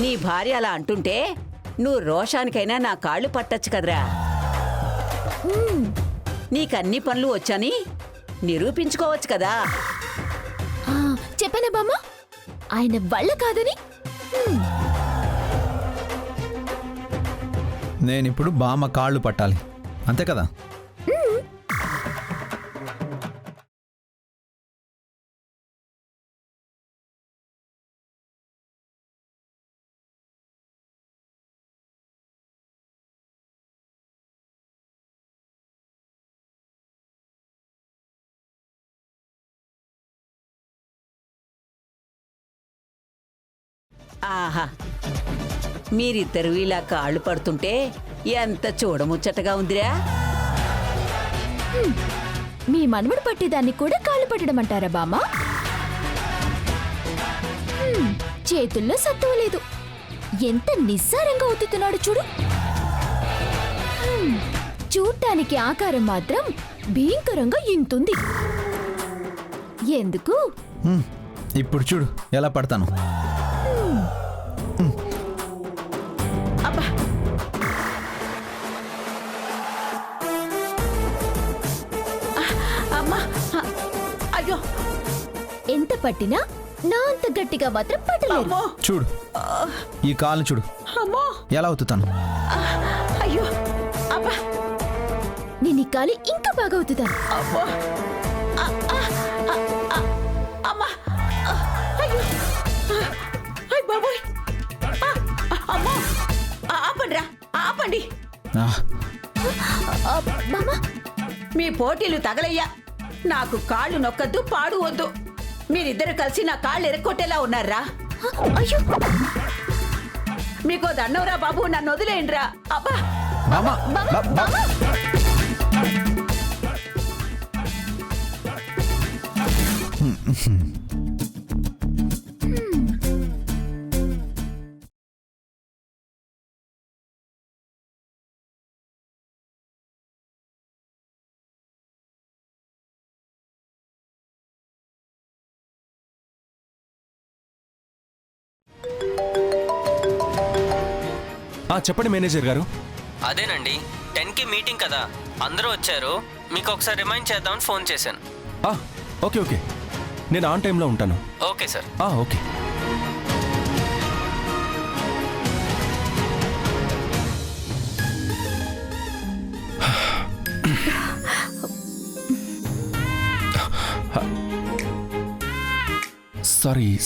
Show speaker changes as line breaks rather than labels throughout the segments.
నీ భార్య అలా అంటుంటే నువ్వు రోషానికైనా నా కాళ్ళు పట్టచ్చు కదరా. నీకన్ని పనులు వచ్చని నిరూపించుకోవచ్చు కదా.
చెప్పానా బామ్మ, ఆయన వల్ల కాదని.
నేనిప్పుడు బామ్మ కాళ్ళు పట్టాలి, అంతే కదా?
ఆహా, మీరిద్దరు ఇలా కాళ్ళు పడుతుంటే ఎంత చూడముచ్చటగా ఉందిరా.
మీ మనవడు పట్టేదాన్ని కూడా కాళ్ళు పట్టడం అంటారా బామ్మ? చేతుల్లో సత్తువ లేదు, ఎంత నిస్సారంగా ఒత్తుతున్నాడు చూడు. చూడటానికి ఆకారం మాత్రం భీంకరంగా ఇంతుంది. ఎందుకు?
ఇప్పుడు చూడు ఎలా పడతాను.
అబ్బా, అమ్మా, అయ్యో,
ఎంత పట్టినా నా అంత గట్టిగా మాత్రం పట్టలేదు.
అమ్మో,
చూడు ఈ కాలు చూడు
అమ్మో,
ఎలా అవుతాను.
అయ్యో, అబ్బా,
నేను ఈ కాలు ఇంకా బాగా అవుతుందా?
అమ్మో, అమ్మా, అయ్యో, అయ్ బాబోయ్, అమ్మో, ఆపండిరా, ఆపండి.
బామ్మ,
మీ పోటీలు తగలయ్యా. నాకు కాళ్ళు నొక్కద్దు, పాడు వద్దు. మీరిద్దరు కలిసి నా కాళ్ళు ఎరక్కొట్టేలా ఉన్నారా.
అయ్యో,
మీకో దండవరా బాబు, నన్ను వదిలేయండిరా. అబ్బా,
చెప్పండి మేనేజర్ గారు.
అదేనండి, 10కి మీటింగ్ కదా, అందరూ వచ్చారు. మీకు ఒకసారి రిమైండ్ చేద్దామని ఫోన్ చేశాను.
ఓకే ఓకే, నేను ఆన్ టైంలో ఉంటాను.
Okay sir.
Okay.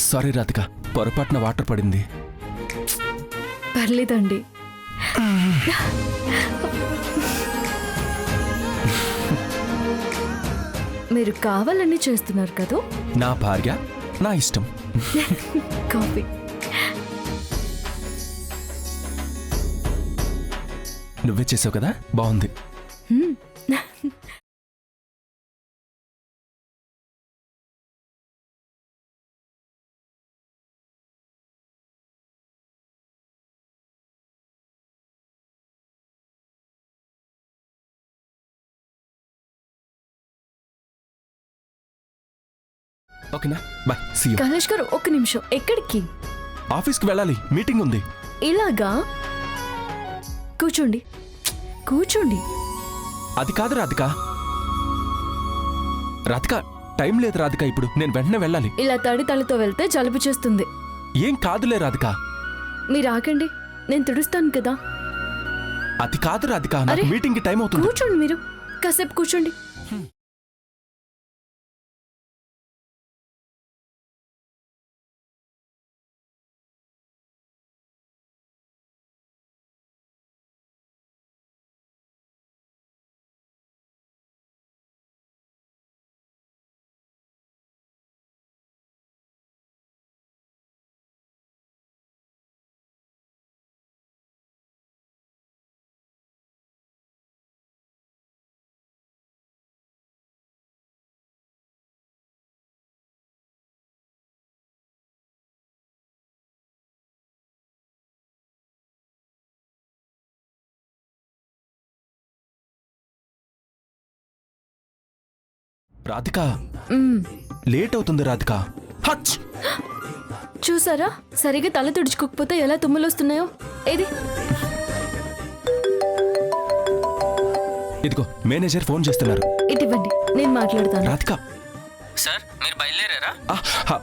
Sorry Radhika, పొరపాటున వాటర్ పడింది.
పర్లేదండి. మీరు కావాలని చేస్తున్నారు కదా.
నా భార్య, నా ఇష్టం.
కాఫీ.
నువ్వే చేసావు కదా, బాగుంది. ఓకేనా, బాయ్, సీ యు.
కైలాష్ గారు, ఒక్క నిమిషం. ఎక్కడికి?
ఆఫీస్కి వెళ్ళాలి, మీటింగ్ ఉంది.
ఇలాగా? కూర్చోండి, కూర్చోండి.
అది కాదు రాధిక. రాధిక, టైం లేదు రాధిక, ఇప్పుడు నేను వెంటనే వెళ్ళాలి.
ఇలా తడి తలతో వెళ్తే జలుబు చేస్తుంది.
ఏం కాదులే రాధిక.
మీరు ఆగండి, నేను తుడుస్తాను కదా.
అది కాదు రాధిక, నాకు మీటింగ్కి టైం అవుతుంది.
కూర్చోండి, మీరు కాసేపు కూర్చోండి.
రాధిక, లేట్ అవుతుంది రాధిక. హచ్!
చూసారా సరిగా తల తుడుచుకోకపోతే ఎలా తుమ్ములు వస్తున్నాయో. ఏది
ఇదిగో మేనేజర్ ఫోన్ చేస్తున్నారు.
ఇటు ఇవ్వండి, నేను మాట్లాడతాను.
రాధిక.
సార్ మీరు బయలుదేరారా?
ఆ, హా.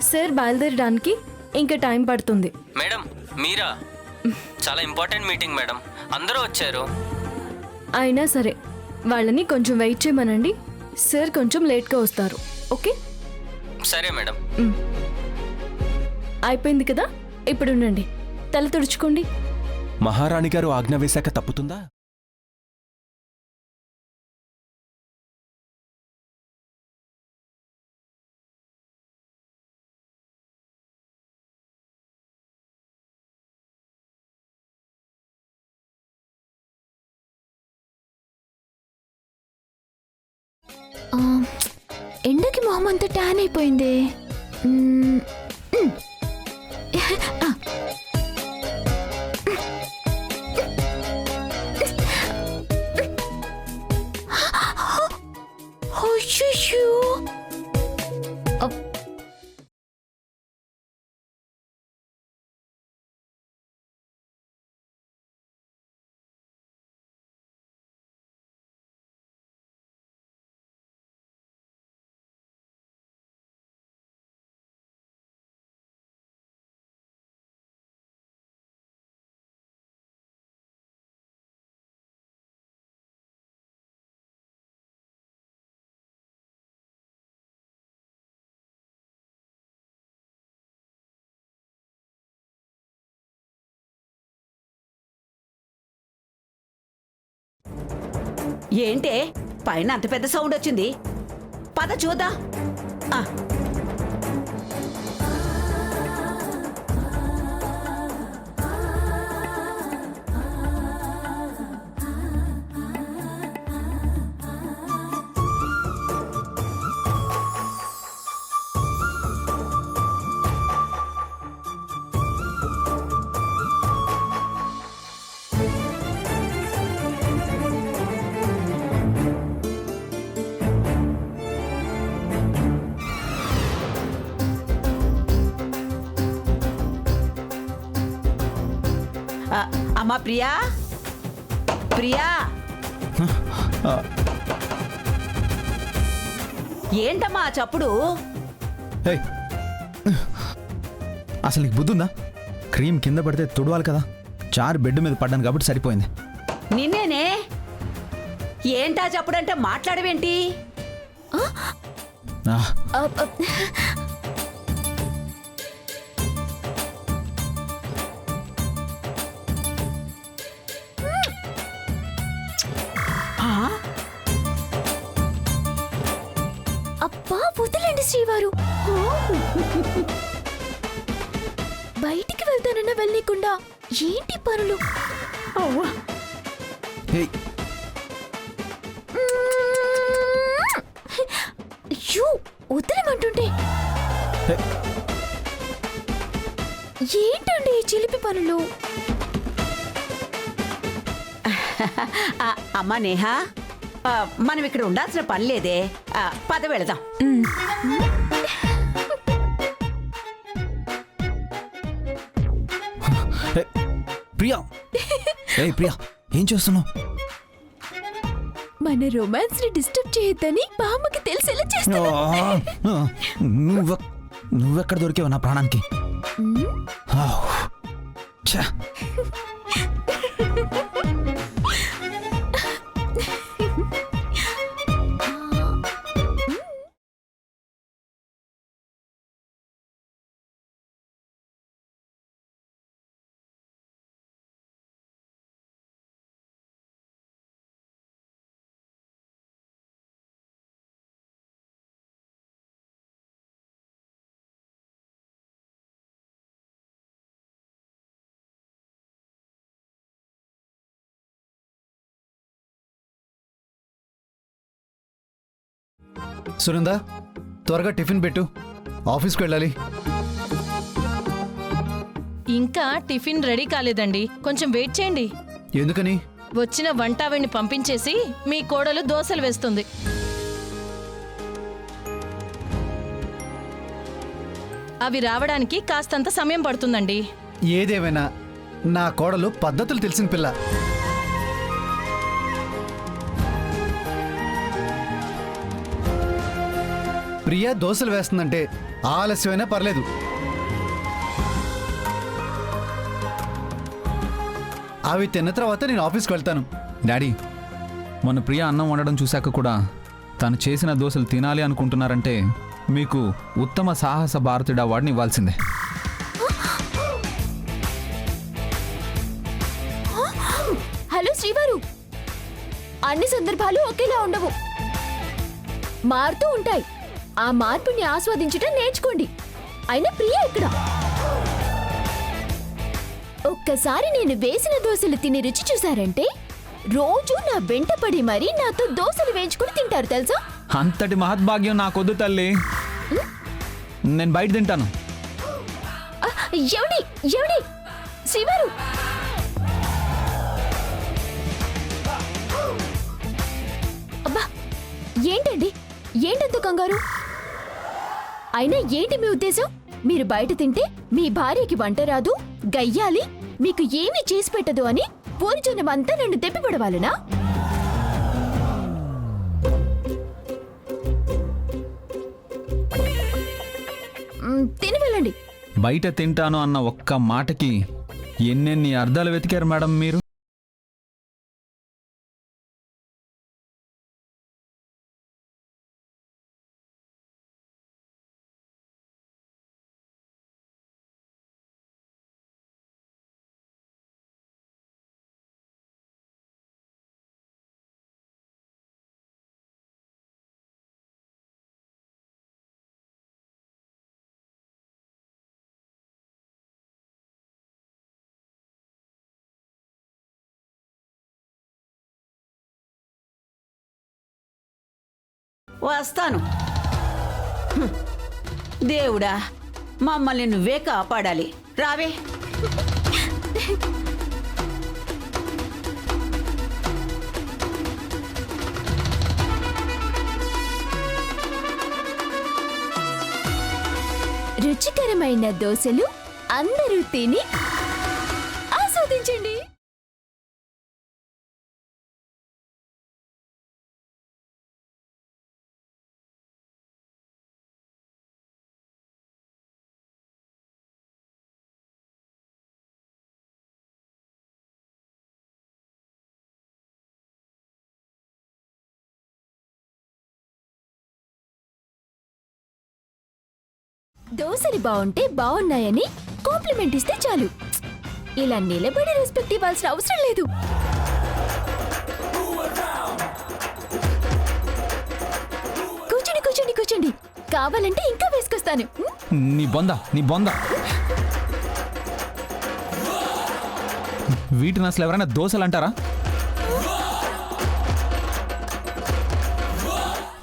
సార్ బయలుదేరడానికి ఇంకా టైం పడుతుంది.
మేడం మీరా? చాలా ఇంపార్టెంట్ మీటింగ్ మేడం, అందరూ వచ్చారు.
అయినా సరే వాళ్ళని కొంచెం వెయిట్ చేయమనండి. సార్ కొంచెం లేట్గా వస్తారు. ఓకే
సరే మేడం.
అయిపోయింది కదా, ఇప్పుడు ఉండండి, తల తుడుచుకోండి.
మహారాణి గారు ఆజ్ఞ వేశాక తప్పుతుందా?
ఎండకి మొహం అంతా ట్యాన్ అయిపోయింది.
ఏంటే పైన అంత పెద్ద సౌండ్ వచ్చింది? పద చూద్దాం. ఆ, అమ్మా ప్రియా, ప్రియా, ఏంటమ్మా ఆ చప్పుడు?
ఏయ్, అసలు నీకు బుద్ధి ఉందా? క్రీమ్ కింద పడితే తుడవాలి కదా. చారు బెడ్ మీద పడ్డాను కాబట్టి సరిపోయింది.
నిన్నేనే. ఏంటా చప్పుడంటే మాట్లాడవేంటి?
ఆ,
అబ్బా వదిలేండి శ్రీవారు. బయటికి వెళ్తానన్నా వెళ్ళకుండా ఏంటి పనులు?
ఏయ్,
అయ్యో వదిలేమంటుంటే.
ఏయ్,
ఏంటండి ఈ చిలిపి పనులు?
అమ్మా నేహా, మనం ఇక్కడ ఉండాల్సిన పని లేదే. పద వెళదాం.
ఏయ్, ప్రియా. ఏయ్ ప్రియా, ఏం చేస్తున్నావు?
మన రొమాన్స్ ని డిస్టర్బ్ చేయొద్దని బామ్మకి తెలిసేలా చేస్తున్నా.
నువ్వెక్కడ దొరికావు నా ప్రాణానికి? ఛ. సునంద, త్వరగా టిఫిన్ పెట్టు, ఆఫీస్కి వెళ్ళాలి.
ఇంకా టిఫిన్ రెడీ కాలేదండి, కొంచెం వెయిట్ చేయండి.
ఎందుకని?
వచ్చిన వంటావిని పంపించేసి మీ కోడలు దోశలు వేస్తుంది. అవి రావడానికి కాస్తంత సమయం పడుతుందండి.
ఏదేమైనా నా కోడలు పద్ధతులు తెలిసిన పిల్ల. ప్రియా దోశలు వేస్తుందంటే ఆలస్యమైనా పర్లేదు. అవి తిన్న తర్వాత నేను ఆఫీస్కి వెళ్తాను.
డాడీ, మొన్న ప్రియ అన్నం వండడం చూశాక కూడా తను చేసిన దోశలు తినాలి అనుకుంటున్నారంటే మీకు ఉత్తమ సాహస భారతుడు అవార్డుని ఇవ్వాల్సిందే.
హలో శ్రీవారు, అన్ని సందర్భాలు ఒకేలా ఉండవు, మారుతూ ఉంటాయి. ఆ మార్పుని ఆస్వాదించడం నేర్చుకోండి. అయినా ప్రియ ఇక్కడ. ఒక్కసారి నేను వేసిన దోశలు తిని రుచి చూసారంటే రోజు నా వెంట పడి మరీ నాతో దోశలు వేయించుకుని తింటారు తెలుసా?
అంతటి మహద్భాగ్యం నాకొద్దు తల్లి. నేను బయట తింటాను.
ఎవడి ఎవడి శ్రీవారు, అబ్బా ఏంటండి, ఏంటంత కంగారు? అయినా ఏంటి మీ ఉద్దేశం? మీరు బయట తింటే మీ భార్యకి వంట రాదు, గయ్యాలి, మీకు ఏమీ చేసి పెట్టదు అని ఊరి జనమంతా నన్ను తెప్పిపడవాలనా? తిని వెళ్ళండి.
బయట తింటాను అన్న ఒక్క మాటకి ఎన్నెన్ని అర్థాలు వెతికారు మేడం మీరు.
వస్తాను. దేవుడా, మమ్మల్ని నువ్వే కాపాడాలి. రావే.
రుచికరమైన దోశలు అందరూ తిని ఆస్వాదించండి. దోశలు బాగుంటే బాగున్నాయని కాంప్లిమెంట్ ఇస్తే చాలు. ఇలా నిలబడి రెస్పెక్ట్ ఇవ్వాల్సిన అవసరం లేదు. కూర్చోండి కూర్చోండి కూర్చోండి, కావాలంటే ఇంకా వేసుకొస్తాను.
నీ బొంద, నీ బొంద. వీటిని అసలు ఎవరైనా దోశలు అంటారా?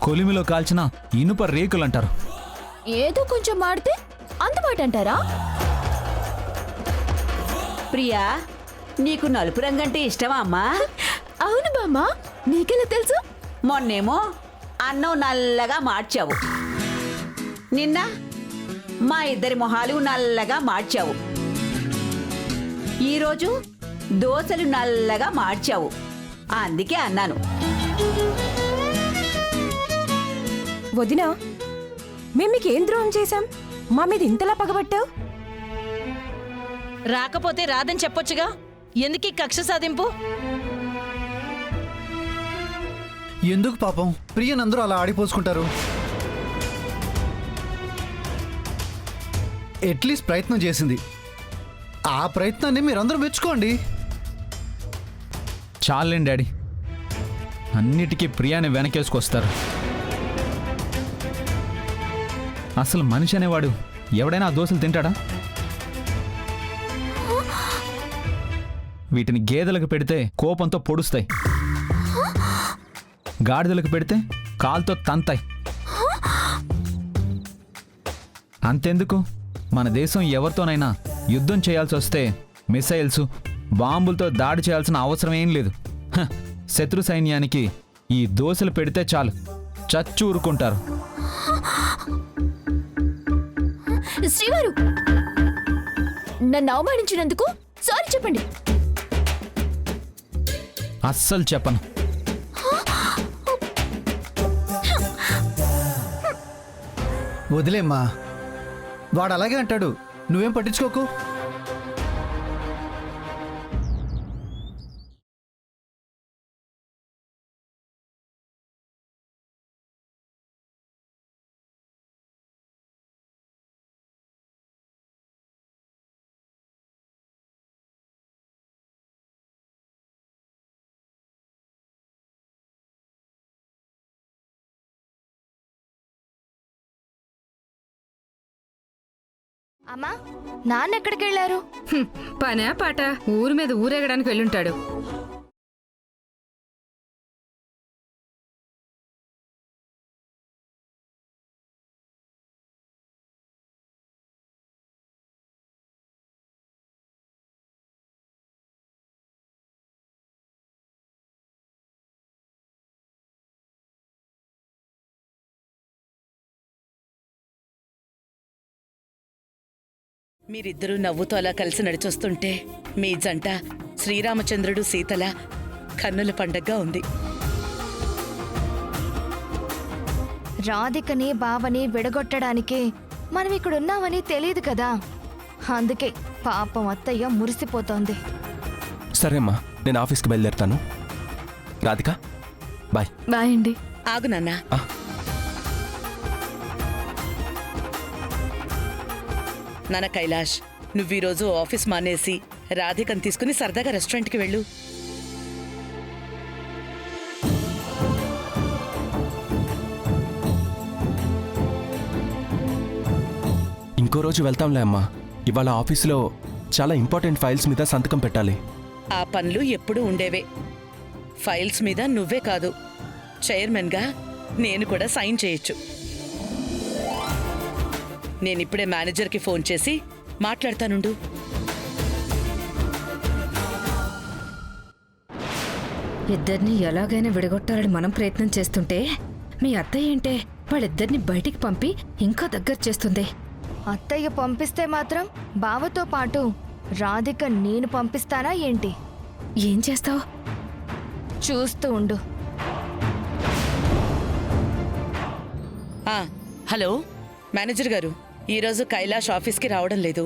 కొలిమిలో కాల్చిన ఇనుప రేకులు అంటారు.
ఏదో కొంచెం మాడితే అందుబాటు అంటారా?
ప్రియా, నీకు నలుపు రంగంటే ఇష్టమా అమ్మా?
అవును బామ్మ, నీకెలా తెలుసు?
మొన్నేమో అన్నం నల్లగా మార్చావు, నిన్న మా ఇద్దరి మొహాలు నల్లగా మార్చావు, ఈరోజు దోశలు నల్లగా మార్చావు. అందుకే అన్నాను.
వదినా, మేము మీకేం ద్రోహం చేశాం? మా మీద ఇంతలా పగబట్టావు?
రాకపోతే రాదని చెప్పొచ్చుగా, ఎందుకీ కక్ష సాధింపు?
ఎందుకు పాపం ప్రియనందరూ అలా ఆడిపోసుకుంటారు? అట్లీస్ట్ ప్రయత్నం చేసింది. ఆ ప్రయత్నాన్ని మీరందరూ మెచ్చుకోండి.
చాలండి డాడీ, అన్నిటికీ ప్రియాని వెనకేసుకొస్తారు. అసలు మనిషి అనేవాడు ఎవడైనా ఆ దోశలు తింటాడా? వీటిని గేదెలకు పెడితే కోపంతో పొడుస్తాయి, గాడిదలకు పెడితే కాలుతో తంతాయి. అంతెందుకు, మన దేశం ఎవరితోనైనా యుద్ధం చేయాల్సి వస్తే మిసైల్స్, బాంబులతో దాడి చేయాల్సిన అవసరం ఏం లేదు. శత్రు సైన్యానికి ఈ దోశలు పెడితే చాలు, చచ్చి ఊరుకుంటారు.
శ్రీవారు నన్ను అవమానించినందుకు సారీ చెప్పండి.
అస్సలు చెప్పను.
వదిలేమ్మా, వాడు అలాగే అంటాడు, నువ్వేం పట్టించుకోకు.
అమ్మా, నాన్న ఎక్కడికి వెళ్ళారు?
పనా పాట ఊరి మీద ఊరేగడానికి వెళ్ళుంటాడు.
మీరిద్దరూ నవ్వుతో అలా కలిసి నడిచొస్తుంటే మీ జంట శ్రీరామచంద్రుడు సీతల కన్నుల పండగగా ఉంది.
రాధికని బావని విడగొట్టడానికి మనం ఇక్కడున్నామని తెలియదు కదా, అందుకే పాపం అత్తయ్య మురిసిపోతోంది.
సరే అమ్మా, నేను ఆఫీస్కి బయలుదేరుతాను. రాధిక బాయ్.
బాయ్ అండి.
ఆగు నాన్న. నాన్న కైలాష్, నువ్వీరోజు ఆఫీస్ మానేసి రాధికని తీసుకుని సరదాగా రెస్టారెంట్కి వెళ్ళు.
ఇంకో రోజు వెళ్తాంలే అమ్మా. ఇవాళ ఆఫీసులో చాలా ఇంపార్టెంట్ ఫైల్స్ మీద సంతకం పెట్టాలి.
ఆ పనులు ఎప్పుడూ ఉండేవే. ఫైల్స్ మీద నువ్వే కాదు, చైర్మన్గా నేను కూడా సైన్ చేయొచ్చు. నేనిప్పుడే మేనేజర్కి ఫోన్ చేసి మాట్లాడతానుండు.
ఇద్దరిని ఎలాగైనా విడగొట్టాలని మనం ప్రయత్నం చేస్తుంటే మీ అత్తయ్య ఏంటే వాళ్ళిద్దరిని బయటికి పంపి ఇంకా దగ్గర చేస్తుంది.
అత్తయ్య పంపిస్తే మాత్రం బావతో పాటు రాధిక నేను పంపిస్తానా ఏంటి?
ఏం చేస్తావు?
చూస్తూ ఉండు.
హలో మేనేజర్ గారు, ఈరోజు కైలాష్ ఆఫీస్కి రావడం లేదు.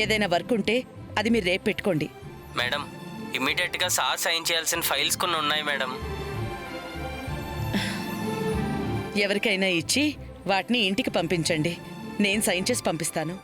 ఏదైనా వర్క్ ఉంటే అది మీరు రేపు పెట్టుకోండి.
మేడం, ఇమీడియట్గా సార్ సైన్ చేయాల్సిన ఫైల్స్ కొన్ని ఉన్నాయి మేడం.
ఎవరికైనా ఇచ్చి వాటిని ఇంటికి పంపించండి, నేను సైన్ చేసి పంపిస్తాను.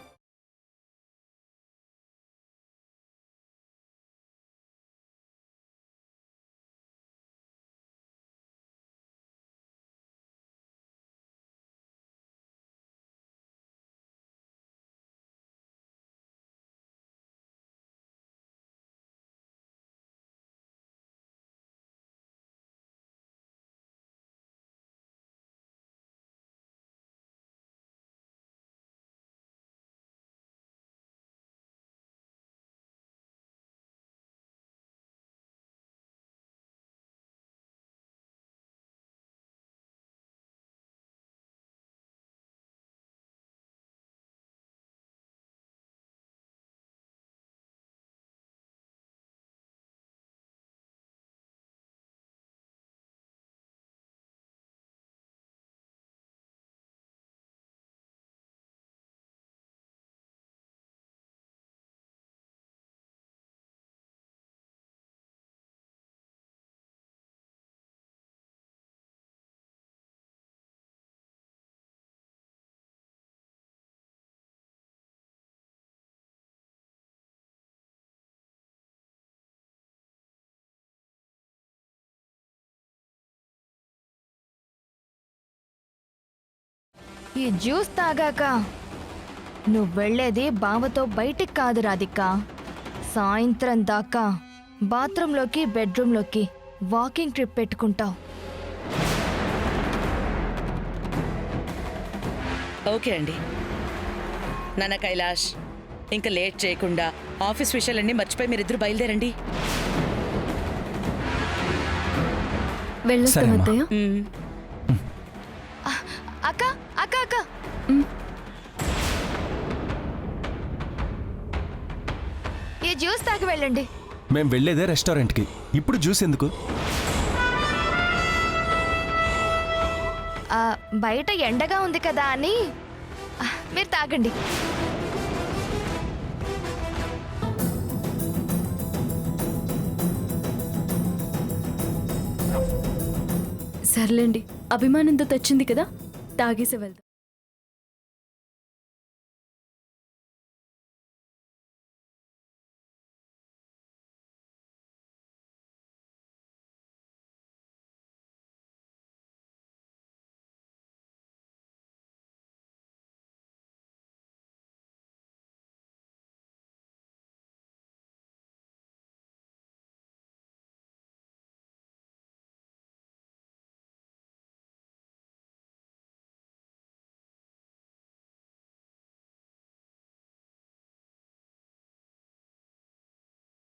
ఈ జ్యూస్ తాగాక నువ్వు వెళ్ళేది బావతో బయటికి కాదు రాధిక, సాయంత్రం దాకా బాత్రూంలోకి బెడ్రూమ్లోకి వాకింగ్ ట్రిప్ పెట్టుకుంటావు.
ఓకే అండి. నాన్న కైలాష్, ఇంకా లేట్ చేయకుండా ఆఫీస్ విషయాలన్నీ మర్చిపోయి మీరిద్దరు బయలుదేరండి.
వెళ్ళొస్తాం అత్తయ్య.
అక్క అక్క అక్క జ్యూస్ తాగి వెళ్ళండి.
మేం వెళ్ళేదే రెస్టారెంట్కి, ఇప్పుడు జ్యూస్ ఎందుకు?
బయట ఎండగా ఉంది కదా అని మీరు తాగండి.
సర్లేండి, అభిమానంతో తెచ్చింది కదా, తాగేసి వెళ్దాం.